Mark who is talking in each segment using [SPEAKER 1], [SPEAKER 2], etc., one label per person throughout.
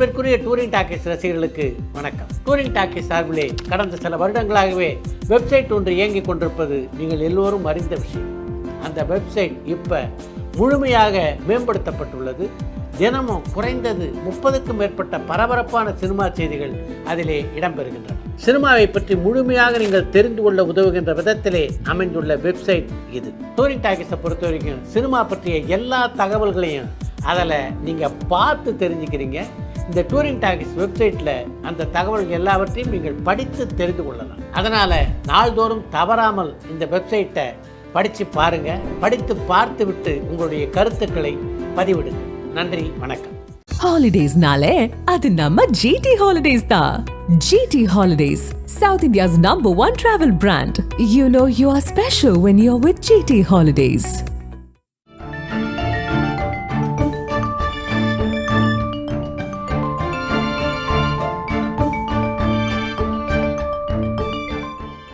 [SPEAKER 1] அன்பிற்குரிய touring talkies ரசிகர்களுக்கு வணக்கம். டூரிங் டாக்கீஸ் சார்பிலே கடந்த சில வருடங்களாகவே வெப்சைட் ஒன்று இயங்கிக் கொண்டிருப்பது நீங்கள் எல்லோரும் அறிந்த விஷயம். அந்த வெப்சைட் இப்போ முழுமையாக மேம்படுத்தப்பட்டுள்ளது. தினமும் குறைந்தது 30க்கும் மேற்பட்ட பரபரப்பான சினிமா செய்திகள் அதிலே இடம்பெறுகின்றன. சினிமாவை பற்றி முழுமையாக நீங்கள் தெரிந்து கொள்ள உதவுகின்ற விதத்திலே அமைந்துள்ள வெப்சைட் இது. டூரிங் டாக்கீஸை பொறுத்த வரைக்கும் சினிமா பற்றிய எல்லா தகவல்களையும் அதில் நீங்கள் பார்த்து தெரிஞ்சுக்கிறீங்க. இந்த டூரிங் டாக்கீஸ் வெப்சைட்டில் அந்த தகவல்கள் எல்லாவற்றையும் நீங்கள் படித்து தெரிந்து கொள்ளலாம். அதனால் நாள்தோறும் தவறாமல் இந்த வெப்சைட்டை படித்து பாருங்கள். படித்து பார்த்து விட்டு உங்களுடைய கருத்துக்களை பதிவிடுங்க. நன்றி, வணக்கம்.
[SPEAKER 2] ஹாலிடேஸ்னாலே அது நம்ம ஜிடி ஹாலிடேஸ் தான். GT Holidays, South India's #1 travel brand. You know you are special when you're with GT Holidays.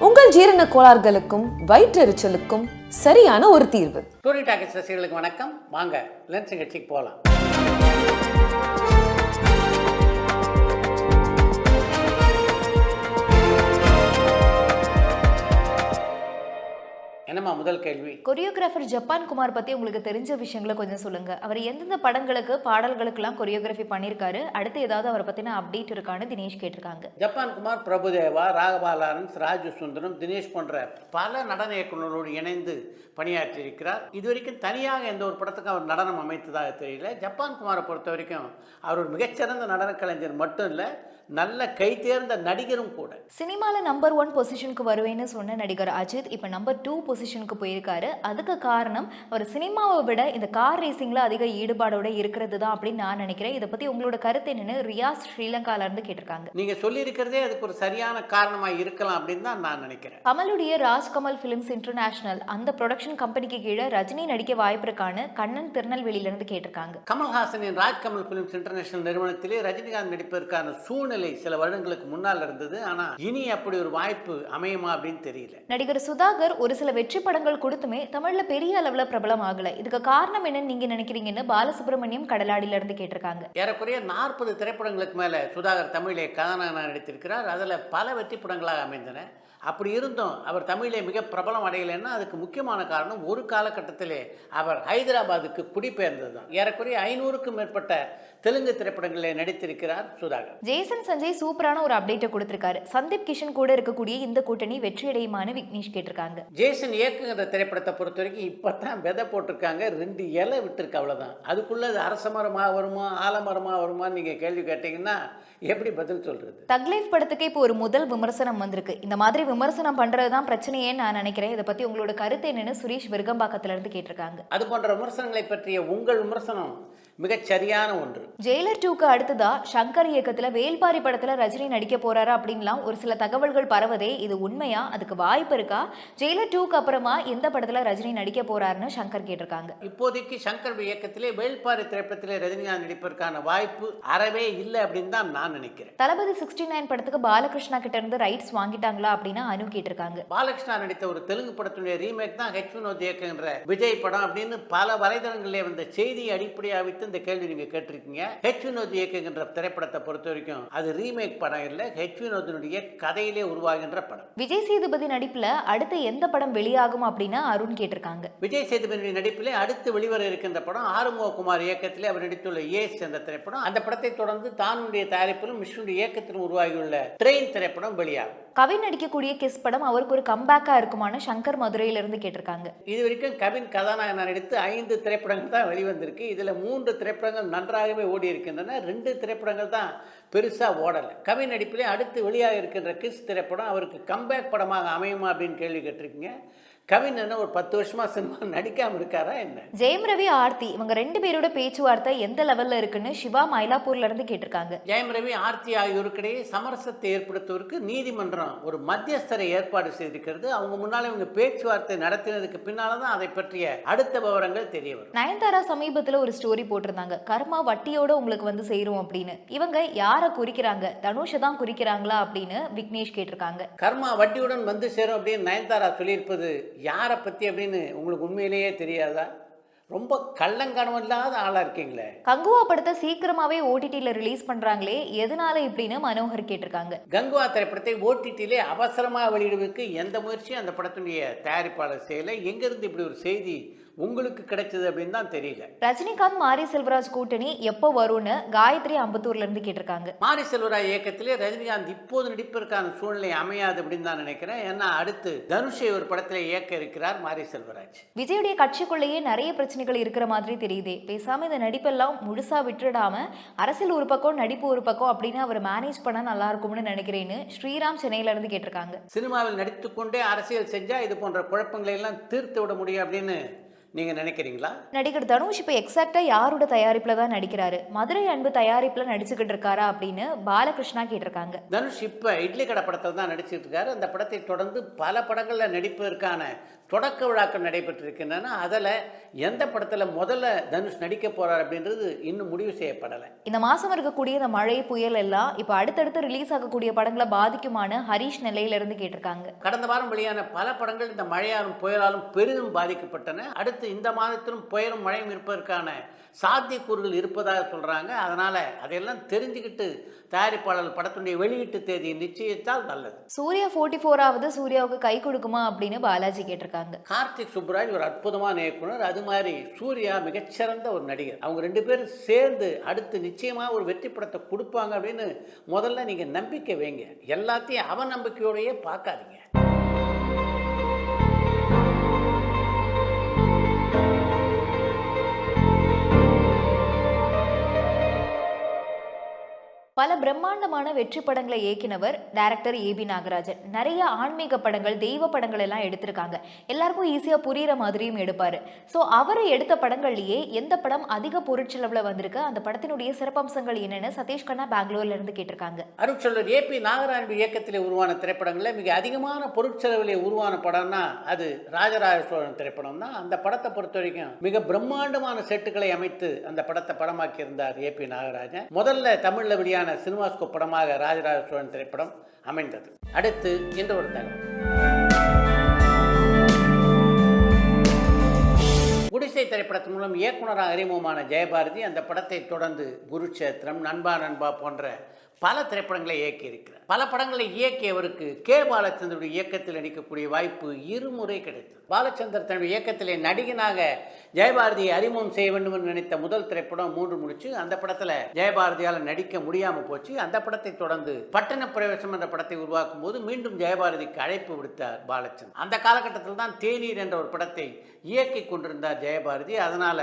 [SPEAKER 3] உங்கள் ஜீரண கோளாறுகளுக்கும் வயிற்றெரிச்சலுக்கும் சரியான ஒரு தீர்வு.
[SPEAKER 1] டூரிங் டாக்கீஸ் ரசிகர்களுக்கு வணக்கம். வாங்க லென்ஸ் நிகழ்ச்சிக்கு போகலாம். என்னம்மா முதல் கேள்வி?
[SPEAKER 4] கொரியோகிராஃபர் ஜப்பான் குமார் பத்தி உங்களுக்கு தெரிஞ்ச விஷயங்களை கொஞ்சம் சொல்லுங்க. அவர் எந்தெந்த படங்களுக்கு பாடல்களுக்கெல்லாம் கொரியோகிராஃபி பண்ணியிருக்காரு, அடுத்து ஏதாவது அவரை பத்தின அப்டேட் இருக்கான்னு தினேஷ் கேட்டிருக்காங்க.
[SPEAKER 1] ஜப்பான் குமார், பிரபுதேவா, ராகவா லாரன்ஸ், ராஜு சுந்தரம், தினேஷ் போன்ற பல நடன இயக்குநர்களோடு இணைந்து பணியாற்றியிருக்கிறார். இதுவரைக்கும் தனியாக எந்த ஒரு படத்துக்கும் அவர் நடனம் அமைத்ததாக தெரியல. ஜப்பான் குமாரை பொறுத்த வரைக்கும் அவர் ஒரு மிகச்சிறந்த நடன கலைஞர் மட்டும் இல்லை, நல்ல கை தேர்ந்த நடிகரும் கூட.
[SPEAKER 4] சினிமால நம்பர் 1 பொசிஷனுக்கு வருவேன்னு சொன்ன நடிகர் அஜித் இப்ப நம்பர் 2 பொசிஷனுக்கு போயிருக்காரு. அதுக்கு காரணம் அவர் சினிமாவை விட இந்த கார் ரேசிங்ல அதிக ஈடுபாடோட இருக்கிறது தான் அப்படின்னு நான் நினைக்கிறேன். இதை பத்தி உங்களோட கருத்து என்னன்னு ரியாஸ் ஸ்ரீலங்கால இருந்து கேட்டிருக்காங்க.
[SPEAKER 1] நீங்க சொல்லி இருக்கிறதே அதுக்கு ஒரு சரியான காரணமா இருக்கலாம் அப்படின்னு தான் நான் நினைக்கிறேன்.
[SPEAKER 4] கமலுடைய ராஜ்கமல் பிலிம்ஸ் இன்டர்நேஷனல் அந்த ப்ரொடக்ஷன் கம்பெனிக்கு கீழே ரஜினி நடிக்க வாய்ப்பு இருக்கான்னு கண்ணன் திருநெல்வேலியில இருந்து கேட்டிருக்காங்க.
[SPEAKER 1] கமல்ஹாசனின் ராஜ்கமல் பிலிம்ஸ் இன்டர்நேஷனல் நிறுவனத்திலே ரஜினிகாந்த் நடிப்பதற்கான சூழ்நிலை சில வருடங்களுக்கு முன்னால் இருந்தது. ஆனா இனி அப்படி ஒரு வாய்ப்பு அமையுமா அப்படின்னு தெரியல.
[SPEAKER 4] நடிகர் சுதாகர் ஒரு சில வெற்றி படங்கள் கொடுத்துமே தமிழ்ல பெரிய அளவுல பிரபலம் ஆகல. இதுக்கு காரணம் என்னன்னு நீங்க நினைக்கிறீங்கன்னு பாலசுப்ரமணியம் கடலாடியில இருந்து கேட்டிருக்காங்க.
[SPEAKER 1] ஏறக்குறைய 40 திரைப்படங்களுக்கு மேல சுதாகர் தமிழே கதாநாயகனாக நடித்திருக்கிறார். அதுல பல வெற்றி படங்களாக அமைந்தன. அப்படி இருந்தும் அவர் தமிழே மிக பிரபலம் அடையலைன்னா அதுக்கு முக்கியமான காரணம் ஒரு காலகட்டத்திலே அவர் ஹைதராபாத்துக்கு குடிபெயர்ந்தது தான். ஏறக்குறைய 500க்கும் மேற்பட்ட தெலுங்கு திரைப்படங்களில் நடித்திருக்கிறார் சுதாகர்.
[SPEAKER 4] ஜேசன் சஞ்சய் சூப்பரான ஒரு அப்டேட்டை கொடுத்திருக்காரு. சந்தீப் கிஷன் கூட இருக்கக்கூடிய இந்த கூட்டணி வெற்றி அடையுமான்னு விக்னேஷ் கேட்டிருக்காங்க.
[SPEAKER 1] ஜேசன் இயக்குகிற திரைப்படத்தை பொறுத்த வரைக்கும் இப்பதான் விதை போட்டிருக்காங்க, 2 இலை விட்டுருக்கு, அவ்வளவுதான். அதுக்குள்ள அது அரச மரமா வருமா ஆலமரமா வருமான்னு நீங்க கேள்வி கேட்டீங்கன்னா எப்படி பதில் சொல்றது?
[SPEAKER 4] தக் லைஃப் படத்துக்கு இப்போ ஒரு முதல் விமர்சனம் வந்திருக்கு. இந்த மாதிரி விமர்சனம் பண்றதுதான் பிரச்சனையே நான் நினைக்கிறேன். இதை பத்தி உங்களோட கருத்து என்னன்னு சுரேஷ் விருகம்பாக்கத்துல இருந்து கேட்டிருக்காங்க.
[SPEAKER 1] அது போன்ற விமர்சனங்களை பற்றிய உங்கள் விமர்சனம் மிகச் சரியான ஒன்று.
[SPEAKER 4] ஜெயிலர் 2க்கு அடுத்ததா சங்கர் இயக்கத்துல வேல்பாரி படத்துல ரஜினி நடிக்க போறாரா அப்படின்லாம் ஒரு சில தகவல்கள் பரவதே, இது உண்மையா? அதுக்கு வாய்ப்பு இருக்கா? ஜெயிலர் 2க்கு அப்புறமா எந்த படத்துல ரஜினி நடிக்க போறாருன்னு சங்கர் கேட்டிருக்காங்க.
[SPEAKER 1] இப்போதைக்கு சங்கர் இயக்கத்திலே வேல்பாரி திரைப்படத்திலே ரஜினிகாந்த் நடிப்பதற்கான வாய்ப்பு அறவே இல்லை அப்படின்னு தான் நான் நினைக்கிறேன்.
[SPEAKER 4] தளபதி 69 படத்துக்கு பாலகிருஷ்ணா கிட்ட இருந்து ரைட்ஸ் வாங்கிட்டாங்களா அப்படின்னு அனு கேட்டிருக்காங்க.
[SPEAKER 1] பாலகிருஷ்ணா நடித்த ஒரு தெலுங்கு படத்துடைய ரீமேக் தான் ஹெச் வினோத் இயக்குகின்ற விஜய் படம் அப்படின்னு பல வலைதளங்களிலே வந்த செய்தியை அடிப்படையாக வைத்து இந்த கேள்வி நீங்க கேட்டிருக்கீங்க. ஹெச் வினோத் இயக்குகின்ற திரைப்படத்தை பொறுத்த வரைக்கும் அது ரீமேக் படம் இல்லை, ஹெச் வினோத்தினுடைய கதையிலே உருவாகின்ற படம்.
[SPEAKER 4] விஜய் சேதுபதி நடிப்புல அடுத்து எந்த படம் வெளியாகும் அப்படின்னு அருண் கேட்டிருக்காங்க.
[SPEAKER 1] விஜய் சேதுபதி நடிப்பிலே அடுத்து வெளிவர இருக்கின்ற படம் ஆறுமுககுமார் இயக்கத்திலே அவர் நடித்துள்ள ஏஸ் என்ற திரைப்படம். அந்த படத்தை தொடர்ந்து தானுடைய தயாரிப்பிலும் விஷ்ணுடைய இயக்கத்திலும் உருவாகியுள்ள ட்ரெயின் திரைப்படம் வெளியாகும்.
[SPEAKER 4] கவின் நடிக்கக்கூடிய கிஸ் படம் அவருக்கு ஒரு கம்பேக்கா இருக்குமான சங்கர் மதுரையில இருந்து கேட்டிருக்காங்க.
[SPEAKER 1] இது வரைக்கும் கவின் கதாநாயகனாக நடித்து 5 திரைப்படங்கள் தான் வெளிவந்திருக்கு. இதுல 3 திரைப்படங்கள் நன்றாகவே ஓடி இருக்கின்றன, 2 திரைப்படங்கள் தான் பெருசா ஓடலை. கவின் நடிப்பிலே அடுத்து வெளியாக இருக்கின்ற கிஸ் திரைப்படம் அவருக்கு கம்பேக் படமாக அமையுமா அப்படின்னு கேள்வி கேட்டிருக்கீங்க. கவின் என்ன ஒரு 10 வருஷமா சினிமா நடிக்காம இருக்காரா என்ன?
[SPEAKER 4] ஜெயம் ரவி, ஆர்த்தி இவங்க 2 பேரோட பேச்சுவார்த்தை எந்த லெவல்ல இருக்குன்னு சிவா மயிலாப்பூர்ல இருந்து கேட்டிருக்காங்க.
[SPEAKER 1] ஜெயம் ரவி, ஆர்த்தி ஆகியோருக்கிடையே சமரசத்தை ஏற்படுத்துவதற்கு நீதிமன்றம் ஒரு மத்தியஸ்தரை ஏற்பாடு செய்திருக்கிறது. அவங்க முன்னாலே இவங்க பேச்சுவார்த்தை நடத்தினதுக்கு பின்னால்தான் அதை பற்றிய அடுத்த விவரங்கள் தெரிய வரும்.
[SPEAKER 4] நயன்தாரா சமீபத்துல ஒரு ஸ்டோரி போட்டிருந்தாங்க, கர்மா வட்டியோட உங்களுக்கு வந்து சேரும் அப்படின்னு. இவங்க யாரை குறிக்கிறாங்க? தனுஷை தான் குறிக்கிறாங்களா அப்படின்னு விக்னேஷ் கேட்டிருக்காங்க.
[SPEAKER 1] கர்மா வட்டியுடன் வந்து சேரும் அப்படின்னு நயன்தாரா சொல்லியிருப்பது யாரை பற்றி அப்படின்னு உங்களுக்கு உண்மையிலேயே தெரியாதா? ரொம்ப கள்ளங்கணம் இல்லாத ஆளாக இருக்கீங்களே.
[SPEAKER 4] கங்குவா படத்தை சீக்கிரமாவே ஓடிடியில் ரிலீஸ் பண்றாங்களே, எதனால இப்படின்னு மனோகர் கேட்டிருக்காங்க.
[SPEAKER 1] கங்குவா திரைப்படத்தை ஓடிடியிலே அவசரமாக வெளியிடுவதற்கு எந்த முயற்சியும் அந்த படத்தினுடைய தயாரிப்பாளர் செய்யலை. எங்கேருந்து இப்படி ஒரு செய்தி உங்களுக்கு கிடைச்சது அப்படின்னு தான் தெரியல.
[SPEAKER 4] ரஜினிகாந்த் மாரி செல்வராஜ் கூட்டணி எப்போ வரும்னு காயத்ரி அம்பத்தூர்ல இருந்து கேட்டிருக்காங்க.
[SPEAKER 1] மாரி செல்வராஜ் இயக்கத்திலே ரஜினிகாந்த் இப்போது நடிப்பதற்கான சூழ்நிலை அமையாது அப்படின்னு தான் நினைக்கிறேன். ஏன்னா அடுத்து தனுஷை ஒரு படத்தில் இயக்க இருக்கிறார் மாரி செல்வராஜ்.
[SPEAKER 4] விஜயுடைய கட்சிக்குள்ளேயே நிறைய பிரச்சனைகள் இருக்கிற மாதிரி தெரியுதே. பேசாம இந்த நடிப்பெல்லாம் முழுசா விட்டுடாம அரசியல் ஒரு பக்கம் நடிப்பு ஒரு பக்கம் அப்படின்னு அவர் மேனேஜ் பண்ணா நல்லா இருக்கும்னு நினைக்கிறேன்னு ஸ்ரீராம் சென்னையில இருந்து கேட்டிருக்காங்க.
[SPEAKER 1] சினிமாவில் நடித்துக்கொண்டே அரசியல் செஞ்சா இது போன்ற குழப்பங்களை எல்லாம் தீர்த்து விட முடியும் அப்படின்னு நீங்க நினைக்கிறீங்களா?
[SPEAKER 4] நடிகர் தனுஷ் இப்போ எக்ஸாக்டா யாரோட தயாரிப்புல தான் நடிக்கிறாரு, மதுரை அன்பு தயாரிப்புல நடிச்சுக்கிட்டு இருக்காரா அப்படின்னு பாலகிருஷ்ணா கேட்டிருக்காங்க.
[SPEAKER 1] தனுஷ் இப்ப இட்லி கடை படத்தில் தான் நடிச்சுட்டு இருக்காரு. அந்த படத்தை தொடர்ந்து பல படங்கள்ல நடிப்பதற்கான தொடக்க விழாக்கள் நடைபெற்றிருக்கின்றன. அதில் எந்த படத்தில் முதல்ல தனுஷ் நடிக்க போறார் அப்படின்றது இன்னும் முடிவு செய்யப்படலை.
[SPEAKER 4] இந்த மாசம் இருக்கக்கூடிய இந்த மழை புயல் எல்லாம் இப்போ அடுத்தடுத்து ரிலீஸ் ஆகக்கூடிய படங்களை பாதிக்குமான்னு ஹரிஷ் நெல்லையில இருந்து கேட்டிருக்காங்க.
[SPEAKER 1] கடந்த வாரம் வெளியான பல படங்கள் இந்த மழையாலும் புயலாலும் பெரிதும் பாதிக்கப்பட்டன. அடுத்து இந்த மாதத்திலும் புயலும் மழையும் இருப்பதற்கான சாத்தியக்கூறுகள் இருப்பதாக சொல்றாங்க. அதனால அதையெல்லாம் தெரிஞ்சுக்கிட்டு தயாரிப்பாளர் படத்துடைய வெளியீட்டு தேதி நிச்சயித்தால் நல்லது.
[SPEAKER 4] சூர்யா 44வது சூர்யாவுக்கு கை கொடுக்குமா அப்படின்னு பாலாஜி கேட்டிருக்காங்க.
[SPEAKER 1] கார்த்திக் சுப்புராஜ் ஒரு அற்புதமான இயக்குனர், அது மாதிரி சூர்யா மிகச்சிறந்த ஒரு நடிகர். அவங்க ரெண்டு பேரும் சேர்ந்து அடுத்து நிச்சயமாக ஒரு வெற்றி படத்தை கொடுப்பாங்க அப்படின்னு முதல்ல நீங்க நம்பிக்கை வைங்க. எல்லாத்தையும் அவநம்பிக்கையோடையே பார்க்காதீங்க.
[SPEAKER 4] பல பிரம்மாண்டமான வெற்றி படங்களை இயக்கினவர் டைரக்டர் ஏபி நாகராஜன். நிறைய ஆன்மீக படங்கள், தெய்வ படங்கள் எல்லாம் எடுத்திருக்காங்க. எல்லாருக்கும் ஈஸியாக புரிகிற மாதிரியும் எடுப்பார். ஸோ அவர் எடுத்த படங்கள்லேயே எந்த படம் அதிக பொருட்செலவில் வந்திருக்கு, அந்த படத்தினுடைய சிறப்பம்சங்கள் என்னென்னு சதீஷ் கண்ணா பெங்களூர்ல இருந்து கேட்டிருக்காங்க.
[SPEAKER 1] அருட்செல்வர் ஏபி நாகராஜன் இயக்கத்தில் உருவான திரைப்படங்களில் மிக அதிகமான பொருட்செலவில் உருவான படம்னா அது ராஜராஜ சோழன் திரைப்படம் தான். அந்த படத்தை பொறுத்த வரைக்கும் மிக பிரம்மாண்டமான செட்டுகளை அமைத்து அந்த படத்தை படமாக்கி இருந்தார் ஏபி நாகராஜன். முதல்ல தமிழில் வெளியான சினிமாஸ்கோப் படமாக ராஜராஜ சோழன் திரைப்படம் அமைந்தது. அடுத்து இந்த ஒரு தகவல். குடிசை திரைப்படத்தின் மூலம் இயக்குனராக அறிமுகமான ஜெயபாரதி அந்த படத்தை தொடர்ந்து குருட்சேத்திரம், நண்பா நண்பா போன்ற பல திரைப்படங்களை இயக்கியிருக்கிறார். பல படங்களை இயக்கியவருக்கு கே பாலச்சந்தருடைய இயக்கத்தில் நடிக்கக்கூடிய வாய்ப்பு இருமுறை கிடைத்தது. பாலச்சந்தர் தன்னுடைய இயக்கத்திலே நடிகனாக ஜெயபாரதியை அறிமுகம் செய்ய வேண்டும் என்று நினைத்த முதல் திரைப்படம் 3 முடிச்சு. அந்த படத்தில் ஜெயபாரதியால் நடிக்க முடியாமல் போச்சு. அந்த படத்தை தொடர்ந்து பட்டண பிரவேசம் என்ற படத்தை உருவாக்கும் போது மீண்டும் ஜெயபாரதிக்கு அழைப்பு விடுத்தார் பாலச்சந்தர். அந்த காலகட்டத்தில் தான் தேநீர் என்ற ஒரு படத்தை இயக்கி கொண்டிருந்தார் ஜெயபாரதி. அதனால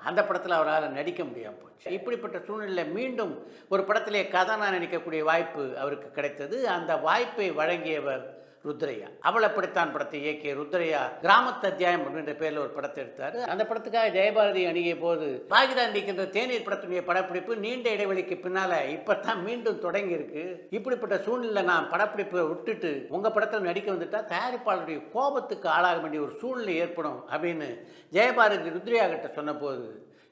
[SPEAKER 1] அந்த படத்தில் அவரால் நடிக்க முடியாமல் போச்சு. இப்படிப்பட்ட சூழ்நிலையில் மீண்டும் ஒரு படத்திலே கதாநாயகனாக நடிக்கக்கூடிய வாய்ப்பு அவருக்கு கிடைத்தது. அந்த வாய்ப்பை வழங்கியவர் ருத்ரையா. அவள் அப்படித்தான் படத்தை இயக்கிய ருத்ரையா கிராமத்து அத்தியாயம் அப்படின்ற பேரில் ஒரு படத்தை எடுத்தார். அந்த படத்துக்காக ஜெயபாரதி அணுகிய போது பாகிதா நடிக்கின்ற தேநீர் படத்துடைய படப்பிடிப்பு நீண்ட இடைவெளிக்கு பின்னால இப்பதான் மீண்டும் தொடங்கி இருக்கு. இப்படிப்பட்ட சூழ்நிலை நான் படப்பிடிப்பை விட்டுட்டு உங்க படத்தில் நடிக்க வந்துட்டா தயாரிப்பாளருடைய கோபத்துக்கு ஆளாக வேண்டிய ஒரு சூழ்நிலை ஏற்படும் அப்படின்னு ஜெயபாரதி ருத்ரையா கிட்ட சொன்ன போது,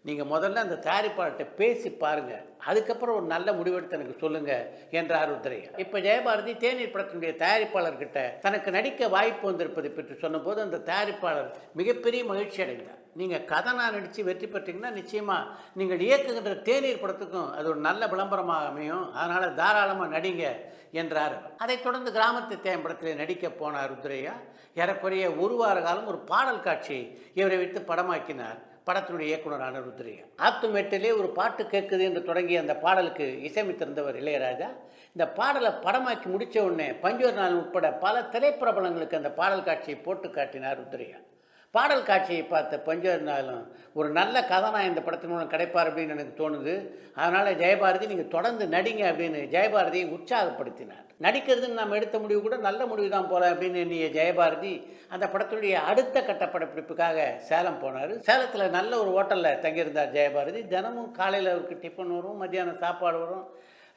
[SPEAKER 1] நீங்கள் முதல்ல அந்த தயாரிப்பாளர்கிட்ட பேசி பாருங்கள், அதுக்கப்புறம் ஒரு நல்ல முடிவெடுத்து எனக்கு சொல்லுங்கள் என்றார் ருத்ரையா. இப்போ ஜெயபாரதி தேநீர் படத்தினுடைய தயாரிப்பாளர்கிட்ட தனக்கு நடிக்க வாய்ப்பு வந்திருப்பதை பற்றி சொன்னபோது அந்த தயாரிப்பாளர் மிகப்பெரிய மகிழ்ச்சி அடைந்தார். நீங்கள் கதனா நடித்து வெற்றி பெற்றீங்கன்னா நிச்சயமாக நீங்கள் இயக்குகின்ற தேநீர் படத்துக்கும் அது ஒரு நல்ல விளம்பரமாக அமையும், அதனால் தாராளமாக நடிங்க என்றார். அதைத் தொடர்ந்து கிராமத்து தேயம் படத்தில் நடிக்க போனார் ருத்ரையா. ஏறக்குறைய ஒரு வார காலம் ஒரு பாடல் காட்சி இவரை வைத்து படமாக்கினார் படத்தினுடைய இயக்குனரான ருத்ரையா. ஆத்துமேட்டிலே ஒரு பாட்டு கேட்குது என்று தொடங்கிய அந்த பாடலுக்கு இசையமைத்திருந்தவர் இளையராஜா. இந்த பாடலை படமாக்கி முடித்த உடனே பஞ்சோர் நாள் உட்பட பல திரைப்பிரபலங்களுக்கு அந்த பாடல் காட்சியை போட்டு காட்டினார் ருத்ரையா. பாடல் காட்சியை பார்த்த பஞ்சோர் நாளும் ஒரு நல்ல கதாநாயகன் இந்த படத்தின் மூலம் கிடைப்பார் அப்படின்னு எனக்கு தோணுது, அதனால் ஜெயபாரதி நீங்கள் தொடர்ந்து நடிங்க அப்படின்னு ஜெயபாரதியை உற்சாகப்படுத்தினார். நடிக்கிறதுன்னு நாம் எடுத்த முடிவு கூட நல்ல முடிவு தான் போல அப்படின்னு எண்ணிய ஜெயபாரதி அந்த படத்துடைய அடுத்த கட்ட படப்பிடிப்புக்காக சேலம் போனார். சேலத்தில் நல்ல ஒரு ஹோட்டலில் தங்கியிருந்தார் ஜெயபாரதி. தினமும் காலையில் அவருக்கு டிஃபன் வரும், மத்தியானம் சாப்பாடு வரும்,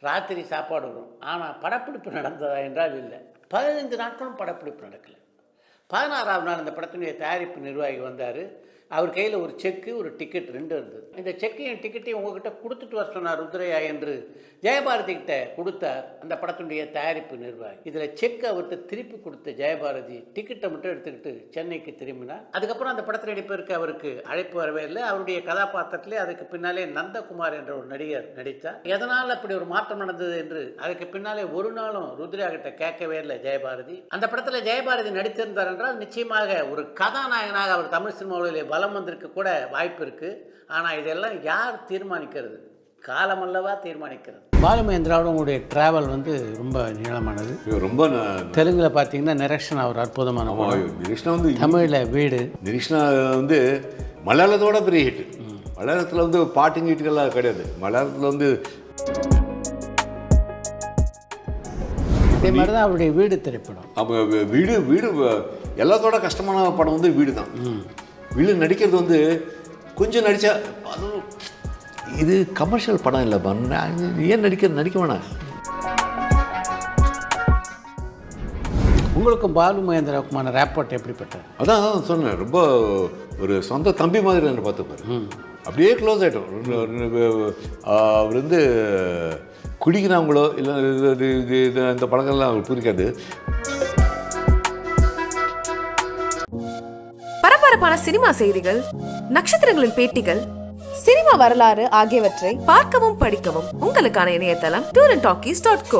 [SPEAKER 1] ராத்திரி சாப்பாடு வரும். ஆனால் படப்பிடிப்பு நடந்ததா என்றால் இல்லை. 15 நாட்களும் படப்பிடிப்பு நடக்கலை. 16ஆவது நாள் இந்த படத்தினுடைய தயாரிப்பு நிர்வாகி வந்தார். அவர் கையில் ஒரு செக்கு ஒரு டிக்கெட் 2 இருந்தது. இந்த செக்கையும் டிக்கெட்டையும் உங்ககிட்ட கொடுத்துட்டு வர சொன்னார் ருத்ரையா என்று ஜெயபாரதி கிட்ட கொடுத்தார் அந்த படத்துடைய தயாரிப்பு நிர்வாகி. இதில் செக் அவர்கிட்ட திருப்பி கொடுத்த ஜெயபாரதி டிக்கெட்டை மட்டும் எடுத்துக்கிட்டு சென்னைக்கு திரும்பினார். அதுக்கப்புறம் அந்த படத்தில் நடிப்பதற்கு அவருக்கு அழைப்பு வரவே இல்லை. அவருடைய கதாபாத்திரத்திலே அதுக்கு பின்னாலே நந்தகுமார் என்ற ஒரு நடிகர் நடித்தார். எதனால் அப்படி ஒரு மாற்றம் நடந்தது என்று அதுக்கு பின்னாலே ஒரு நாளும் ருத்ரையா கிட்ட கேட்கவே இல்லை ஜெயபாரதி. அந்த படத்தில் ஜெயபாரதி நடித்திருந்தார் என்றால் நிச்சயமாக ஒரு கதாநாயகனாக அவர் தமிழ் சினிமாவிலே வலம் வந்திருக்க கூட வாய்ப்பு இருக்கு. ஆனால் இதெல்லாம் யார் தீர்மானிக்கிறது? காலம் அல்லவா தீர்மானிக்கிறது. பாலுமகேந்திராவோட உங்களுடைய டிராவல் வந்து ரொம்ப நீளமானது.
[SPEAKER 5] ரொம்ப
[SPEAKER 1] தெலுங்குல பார்த்தீங்கன்னா நிரக்ஷன் அவர் அற்புதமான
[SPEAKER 5] நிரீஷ்ணா வந்து
[SPEAKER 1] தமிழில் வீடு.
[SPEAKER 5] நிரீஷ்ணா வந்து மலையாளத்தோட பெரிய ஹிட். மலையாளத்தில் வந்து பாட்டு ஹிட்டுகள்லாம் கிடையாது. மலையாளத்தில் வந்து
[SPEAKER 1] அதே மாதிரி தான் அவருடைய வீடு திரைப்படம்.
[SPEAKER 5] அப்போ வீடு வீடு எல்லாத்தோட கஷ்டமான படம் வந்து வீடு தான். வீடு நடிக்கிறது வந்து கொஞ்சம் நடித்தா அதுவும் இது கமர்ஷியல் படம் இல்லைப்பா, ஏன் நடிக்க வேணாம்.
[SPEAKER 1] உங்களுக்கும் பாலுமகேந்திராவுக்குமான ரேப்போர்ட் எப்படிப்பட்டது?
[SPEAKER 5] அதான் சொன்னேன், ரொம்ப ஒரு சொந்த தம்பி மாதிரி நான் பார்த்துப்பாரு. அப்படியே க்ளோஸ் ஆகிட்டோம். அவர் வந்து குடிக்கிறாங்களோ இல்லை இந்த படங்கள்லாம் அவருக்கு பிடிக்காது.
[SPEAKER 3] பரபரப்பான சினிமா செய்திகள், நட்சத்திரங்களின் பேட்டிகள், சினிமா வரலாறு ஆகியவற்றை பார்க்கவும் படிக்கவும் உங்களுக்கான இணையதளம் tourantalkies.co.